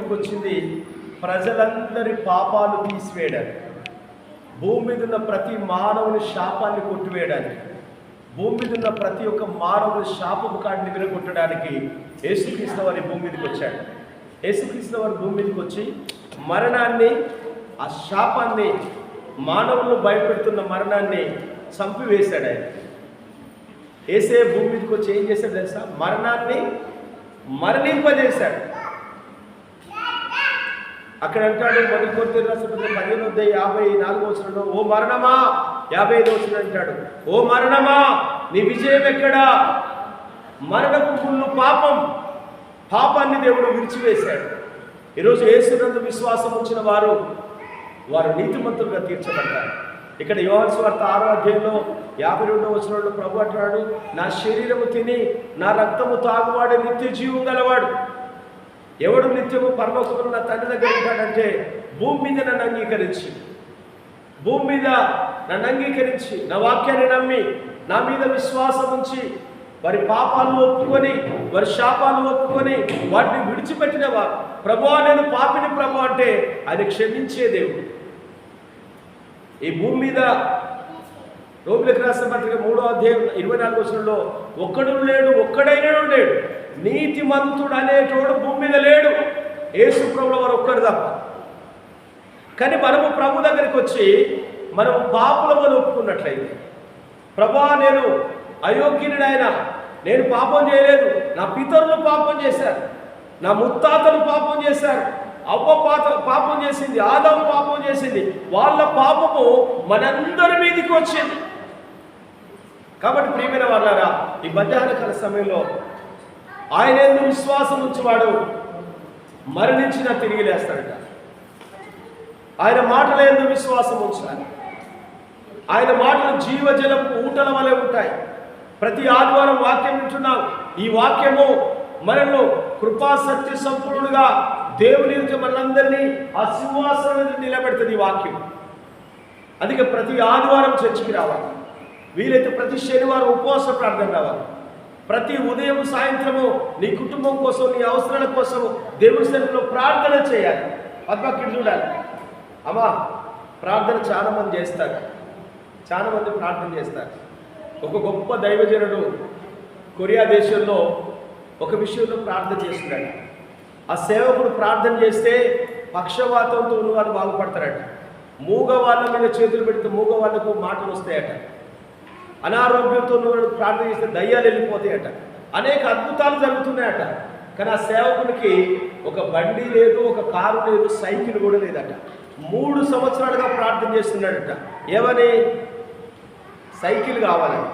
మీదకి వచ్చింది ప్రజలందరి పాపాలు తీసివేయడానికి, భూమి మీద ఉన్న ప్రతి మానవుని శాపాన్ని కొట్టివేయడానికి, భూమి మీద ఉన్న ప్రతి ఒక్క మానవుని శాపపు కాడిని విరగొట్టడానికి యేసుక్రీస్తు వారి భూమి మీదకి వచ్చాడు. యేసుక్రీస్తు వారి భూమి మీదకి వచ్చి మరణాన్ని, ఆ శాపాన్ని, మానవులను భయపెడుతున్న మరణాన్ని చంపివేశాడు. ఆయన ఏసే భూమి మీదకి వచ్చి ఏం చేశాడు తెలుసా? మరణాన్ని మరణింపజేశాడు. అక్కడ అంటాడు మొదటి కొరింథీయులకు రాసిన పత్రిక 15:54 ఓ మరణమా, 55 అంటాడు, ఓ మరణమా నీ విజయం ఎక్కడా? మరణపు ముళ్ళు పాపం, పాపాన్ని దేవుడు విడిచివేశాడు. ఈరోజు యేసునందు విశ్వాసం ఉంచిన వారు నీతిమంతులుగా తీర్చబడతారు. ఇక్కడ యోహాను సువార్త 6వ అధ్యాయంలో 52 ప్రభు అంటున్నాడు, నా శరీరము తిని నా రక్తము తాగువాడే నిత్య జీవం గలవాడు. ఎవడు నిత్యము పరలోకములో నా తండ్రి దగ్గర ఉంటాడంటే భూమి మీద నన్ను అంగీకరించి నా వాక్యాన్ని నమ్మి నా మీద విశ్వాసం ఉంచి వారి పాపాలను ఒప్పుకొని వారి శాపాలను ఒప్పుకొని వాటిని విడిచిపెట్టిన వారు, ప్రభువా నేను పాపిని ప్రభు అంటే ఆయన క్షమించే దేవుడు. ఈ భూమి మీద రోమిలకు రాసిన పత్రిక 3వ అధ్యాయం 24 ఒక్కడు లేడు, ఒక్కడైనా లేడు, నీతిమంతుడు అనేటోడు భూమి మీద లేడు, యేసు ప్రభువు వారు ఒక్కడు తప్ప. కానీ మనము ప్రభు దగ్గరికి వచ్చి మనం పాపులమని ఒప్పుకున్నట్లయితే, ప్రభువా నేను అయోగ్యుడైనా, నేను పాపం చేయలేదు, నా పితరులు పాపం చేశారు, నా ముత్తాతలు పాపం చేశారు, అవ్వ పాపం చేసింది, ఆదాము పాపం చేసింది, వాళ్ళ పాపము మనందరి మీదకి వచ్చింది. కాబట్టి ప్రియమైన వాళ్ళారా, ఈ మధ్యాహ్నకాల సమయంలో ఆయన యందు విశ్వాసం ఉంచేవాడు మరణించినా తిరిగి లేస్తాడట. ఆయన మాటల యందు విశ్వాసం ఉంచాలి. ఆయన మాటలు జీవజలపు ఊటల వలె ఉంటాయి. ప్రతి ఆదివారం వాక్యం వింటున్నాం. ఈ వాక్యము మనల్ని కృపా సత్య సంపూర్ణుడుగా దేవుని మనందరినీ ఆ సింహాసనం నిలబెడుతుంది ఈ వాక్యం. అందుకే ప్రతి ఆదివారం చర్చికి రావాలి, వీలైతే ప్రతి శనివారం ఉపవాస ప్రార్థన రావాలి, ప్రతి ఉదయం సాయంత్రము నీ కుటుంబం కోసం, నీ అవసరాల కోసం దేవుని సన్నిధిలో ప్రార్థన చేయాలి. పద్మకి చూడాలి, అమ్మా ప్రార్థన చాలామంది ప్రార్థన చేస్తారు. ఒక గొప్ప దైవజనుడు కొరియా దేశంలో ఒక విషయంలో ప్రార్థన చేస్తున్నాడు. ఆ సేవకుడు ప్రార్థన చేస్తే పక్షవాతంతో ఉన్న వాళ్ళు బాగుపడతారట, మూగ వాళ్ళ మీద చేతులు పెడితే మూగ వాళ్ళకు మాటలు వస్తాయట, అనారోగ్యంతో ఉన్న ప్రార్థన చేస్తే దయ్యాలు వెళ్ళిపోతాయట, అనేక అద్భుతాలు జరుగుతున్నాయట. కానీ ఆ సేవకునికి ఒక బండి లేదు, ఒక కారు లేదు, సైకిల్ కూడా లేదట. 3 సంవత్సరాలుగా ప్రార్థన చేస్తున్నాడట. ఏమని? సైకిల్ కావాలని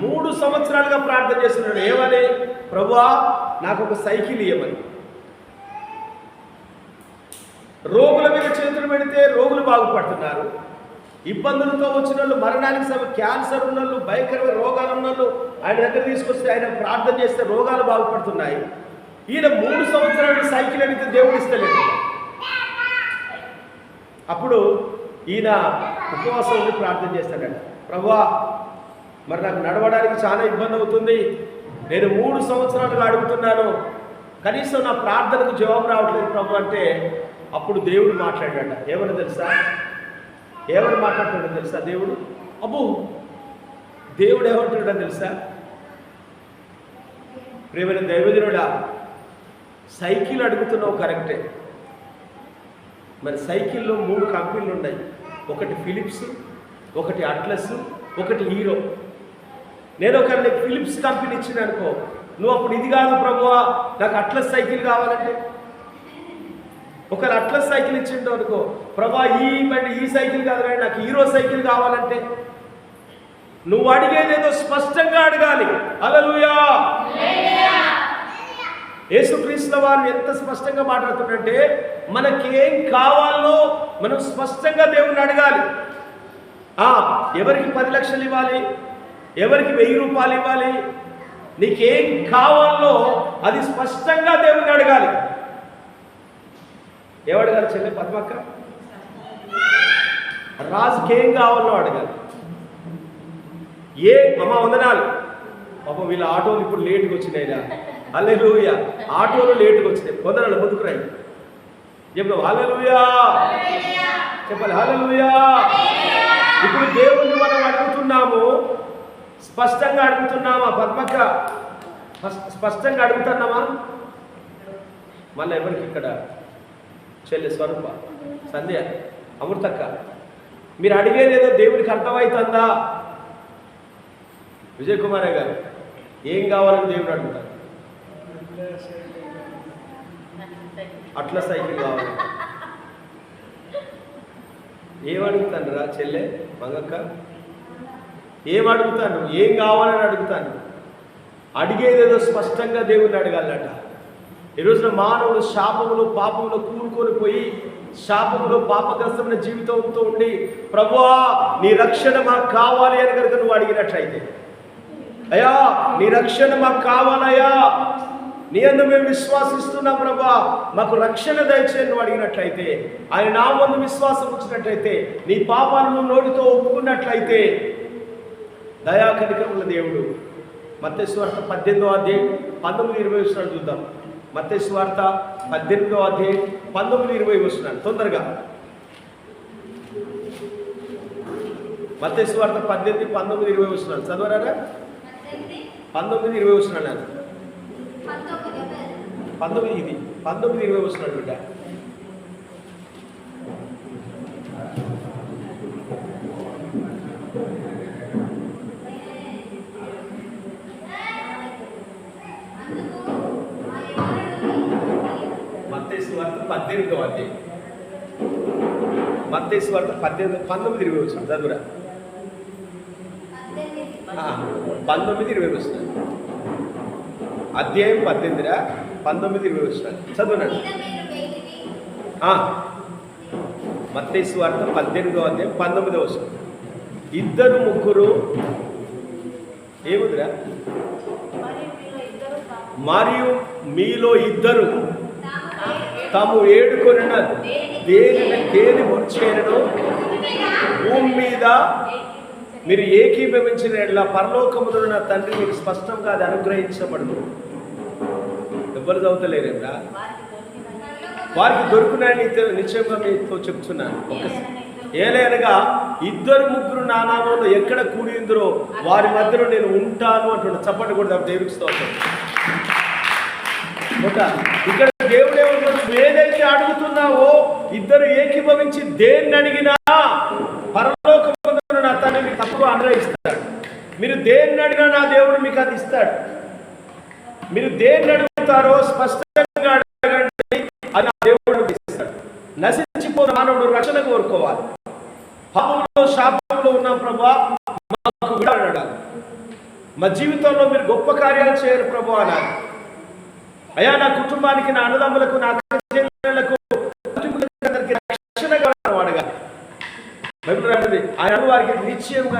3 సంవత్సరాలుగా ప్రార్థన చేస్తున్నాడు. ఏమని? ప్రభువా నాకు ఒక సైకిల్ ఇవ్వమని. రోగుల మీద చేతులు పెడితే రోగులు బాగుపడుతున్నారు. ఇబ్బందులతో వచ్చిన వాళ్ళు, మరణానికి క్యాన్సర్ ఉన్న వాళ్ళు, భయంకరమైన రోగాలు ఉన్న వాళ్ళు ఆయన దగ్గర తీసుకొస్తే ఆయన ప్రార్థన చేస్తే రోగాలు బాగుపడుతున్నాయి. ఈయన 3 సంవత్సరాలు సైకిల్ అడిగితే దేవుడు ఇస్తలేదు. అప్పుడు ఈయన ఉపవాసం ఉండి ప్రార్థన చేస్తాడట, ప్రభువా మరి నాకు నడవడానికి చాలా ఇబ్బంది అవుతుంది, నేను 3 సంవత్సరాలుగా అడుగుతున్నాను, కనీసం నా ప్రార్థనకు జవాబు రావట్లేదు ప్రభు అంటే, అప్పుడు దేవుడు మాట్లాడాడట. ఏమని తెలుసా? ఏమని మాట్లాడుతాడో తెలుసా? దేవుడు ఏమంటాడో తెలుసా? ప్రియమైన దైవజనుడా, సైకిల్ అడుగుతున్నావు కరెక్టే, మరి సైకిల్లో 3 కంపెనీలు ఉన్నాయి. ఒకటి ఫిలిప్స్, ఒకటి అట్లస్, ఒకటి హీరో. నేను ఒకరిని ఫిలిప్స్ కంపెనీ ఇచ్చిన అనుకో, నువ్వు అప్పుడు ఇది కాదు ప్రభువా నాకు అట్లస్ సైకిల్ కావాలంటే, ఒకరు అట్లస్ సైకిల్ ఇచ్చిండు అనుకో, ప్రభా ఈ సైకిల్ కాదు నాకు హీరో సైకిల్ కావాలంటే, నువ్వు అడిగేదేదో స్పష్టంగా అడగాలి. హల్లెలూయా. యేసుక్రీస్తు వారు ఎంత స్పష్టంగా మాట్లాడుతుంటే, మనకేం కావాలో మనం స్పష్టంగా దేవుణ్ణి అడగాలి. ఎవరికి 10 లక్షలు ఇవ్వాలి, ఎవరికి 1000 రూపాయలు ఇవ్వాలి, నీకేం కావాలో అది స్పష్టంగా దేవుణ్ణి అడగాలి. ఏమడగాలి చెల్లి పద్మక్క? రాజుకేం కావాలో అడగాలి. అమ్మ వందనాలు, పాపం వీళ్ళ ఆటోలు ఇప్పుడు లేట్గా వచ్చినాయిరా, హల్లెలూయా. ఆటోలు లేటుగా వచ్చినాయి, కొందరు ముందుకు రండి చెప్పు హల్లెలూయా చెప్పాలి హల్లెలూయా. ఇప్పుడు దేవుణ్ణి మనం అడుగుతున్నాము, స్పష్టంగా అడుగుతున్నామా? పద్మక్క స్పష్టంగా అడుగుతున్నామా? మళ్ళీ ఎవరికి ఇక్కడ చెల్లి స్వరూప, సంధ్య, అమృతక్క, మీరు అడిగేదేదో దేవునికి అర్థమవుతుందా? విజయ్ కుమారే గారు ఏం కావాలని దేవుడు అడుగుతారు? అట్లా సైకిల్ కావాలి. ఏమడుగుతాను రా చెల్లె మంగక్క? ఏమడుగుతాను? ఏం కావాలని అడుగుతాను? అడిగేదేదో స్పష్టంగా దేవుణ్ణి అడగాలట. ఈ రోజున మానవుడు శాపములు పాపములు కూరుకొని పోయి శాపములు పాపగ్రస్తమైన జీవితంతో ఉండి ప్రభువా నీ రక్షణ మాకు కావాలి అని కనుక నువ్వు అడిగినట్లయితే, అయ్యా నీ రక్షణ మాకు కావాలయ్యా, నీ అందు మేము విశ్వాసిస్తున్నాం ప్రభా, మాకు రక్షణ దయచేసి నువ్వు అడిగినట్లయితే, ఆయన నామందు విశ్వాసం వచ్చినట్లయితే, నీ పాపాలను నోటితో ఒప్పుకున్నట్లయితే, దయా కనికరముల దేవుడు మత్తయి సువార్త 18వ అధ్యాయం 19-20 వచనాలు చూద్దాం. మత్తయి సువార్త 18వ అధ్యాయం 19-20 వచనాలు తొందరగా. మత్తయి సువార్త 18-19-20 వచనాలు చదవరారా? 19-20 వచనాలు 19-20 వచనాలు బిడ్డ. మత్తయి సువార్త 18వ అధ్యాయం, మత్తయి సువార్త 19-20 వచనాలు చదువురా. 19-20 వచనాలు అధ్యాయం 18రా 19-20 వచనాలు చదువునండి. మత్తయి సువార్త 18వ అధ్యాయం 19వ వచనం. ఇద్దరు ముగ్గురు ఏముందిరా? మరియు మీలో ఇద్దరు తాము ఏడుకొనిన దేని గురించైనను భూమి మీద మీరు ఏకీభవించిన ఎడల పరలోకములో నా తండ్రి మీకు స్పష్టంగా అది అనుగ్రహించబడదు. ఎవ్వరు చదువుతలేరేమ్రా? వారికి దొరుకునాయని నిశ్చయంగా మీతో చెప్తున్నాను. ఏలైనగా ఇద్దరు ముగ్గురు నా నామంలో ఎక్కడ కూడిందరో వారి మధ్యలో నేను ఉంటాను అంటున్నాను. చప్పటి కూడా దేవుడికి స్తోత్రం. ఇక్కడ దేవుడు ఏమంటున్నాడు? ఏదైతే అడుగుతున్నావో ఇద్దరు ఏకీభవించి దేన్ని అడిగినా పరలోకములో నా తండ్రి మీకు తక్కువ అనుగ్రహిస్తాడు. మీరు దేన్ని అడిగినా నా దేవుడు మీకు అది ఇస్తాడు. మీరు దేన్ని అడుగుతారో స్పష్టంగా అడగండి, అది నా దేవుడు ఇస్తాడు. నశించిపోయిన మానవుడు రక్షణ కోరుకోవాలి. పాపంలో శాపంలో ఉన్న ప్రభా మాకు విడుదల అనాలి. మా జీవితంలో మీరు గొప్ప కార్యాలు చేయరు ప్రభు అనాలి. అయ్యా నా కుటుంబానికి, నా అన్నదమ్ములకు, నా అక్కచెల్లెళ్లకు రక్షణ అడగాలి. ఆయన వారికి నిశ్చయంగా